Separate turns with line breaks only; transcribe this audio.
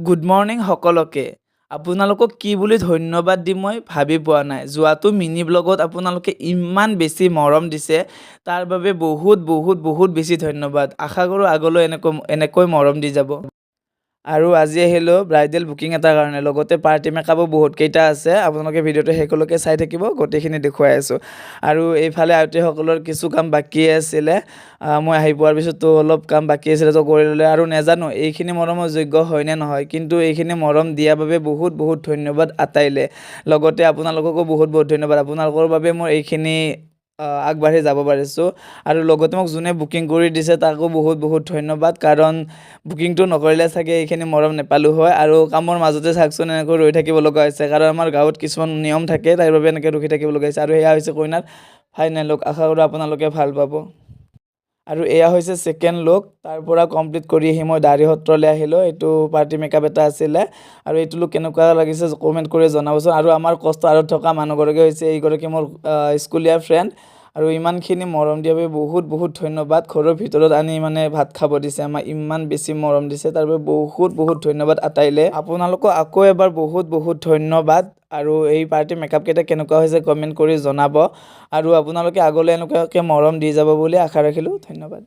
Good morning সকলোকে। আপোনালোকক কি বুলি ধন্যবাদ দিম মই ভাবি পোৱা নাই। যোৱাটো মিনি ব্লগত আপোনালোকে ইমান বেছি মৰম দিছে, তাৰ বাবে বহুত বহুত বহুত বেছি ধন্যবাদ। আশা কৰোঁ আগলৈ এনেকৈ মৰম দি যাব। আৰু আজি আহিলোঁ ব্ৰাইডেল বুকিং এটাৰ কাৰণে, লগতে পাৰ্টি মেকআপো বহুতকেইটা আছে। আপোনালোকে ভিডিঅ'টো শেষলৈকে চাই থাকিব, গোটেইখিনি দেখুৱাই আছোঁ। আৰু এইফালে আয়তীসকলৰ কিছু কাম বাকী আছিলে, মই আহি পোৱাৰ পিছতো অলপ কাম বাকী আছিলে, তো কৰি ল'লে। আৰু নাজানো এইখিনি মৰমৰ যোগ্য হয় নে নহয়, কিন্তু এইখিনি মৰম দিয়াৰ বাবে বহুত বহুত ধন্যবাদ আটাইলে। লগতে আপোনালোককো বহুত বহুত ধন্যবাদ, আপোনালোকৰ বাবে মই এইখিনি আগবাঢ়ি যাব পাৰিছোঁ। আৰু লগতে মোক যোনে বুকিং কৰি দিছে তাকো বহুত বহুত ধন্যবাদ, কাৰণ বুকিংটো নকৰিলে চাগে এইখিনি মৰম নাপালোঁ হয়। আৰু কামৰ মাজতে চাওকচোন এনেকৈ ৰৈ থাকিব লগা হৈছে, কাৰণ আমাৰ গাঁৱত কিছুমান নিয়ম থাকে, তাৰ বাবে এনেকৈ ৰখি থাকিব লগা হৈছে। আৰু এয়া হৈছে কইনাৰ ফাইনেল লুক, আশা কৰোঁ আপোনালোকে ভাল পাব। আৰু এয়া হৈছে ছেকেণ্ড লুক। তাৰ পৰা কমপ্লিট কৰি আহি মই দাঢ়ি সত্ৰলৈ আহিলোঁ। এইটো পাৰ্টি মেকআপ এটা আছিলে। আৰু এইটো লুক কেনেকুৱা লাগিছে কমেণ্ট কৰি জনাবচোন। আৰু আমাৰ কষ্ট আঁৰত থকা মানুহগৰাকী হৈছে এইগৰাকী মোৰ স্কুলীয়া ফ্ৰেণ্ড। আৰু ইমানখিনি মৰম দিয়াৰ বাবে বহুত বহুত ধন্যবাদ। ঘৰৰ ভিতৰত আনি মানে ভাত খাব দিছে, আমাক ইমান বেছি মৰম দিছে, তাৰ বাবে বহুত বহুত ধন্যবাদ আটাইলে। আপোনালোকক আকৌ এবাৰ বহুত বহুত ধন্যবাদ। আৰু এই পাৰ্টি মেকআপকেইটা কেনেকুৱা হৈছে কমেণ্ট কৰি জনাব। আৰু আপোনালোকে আগলৈ এনেকুৱাকৈ মৰম দি যাব বুলি আশা ৰাখিলোঁ। ধন্যবাদ।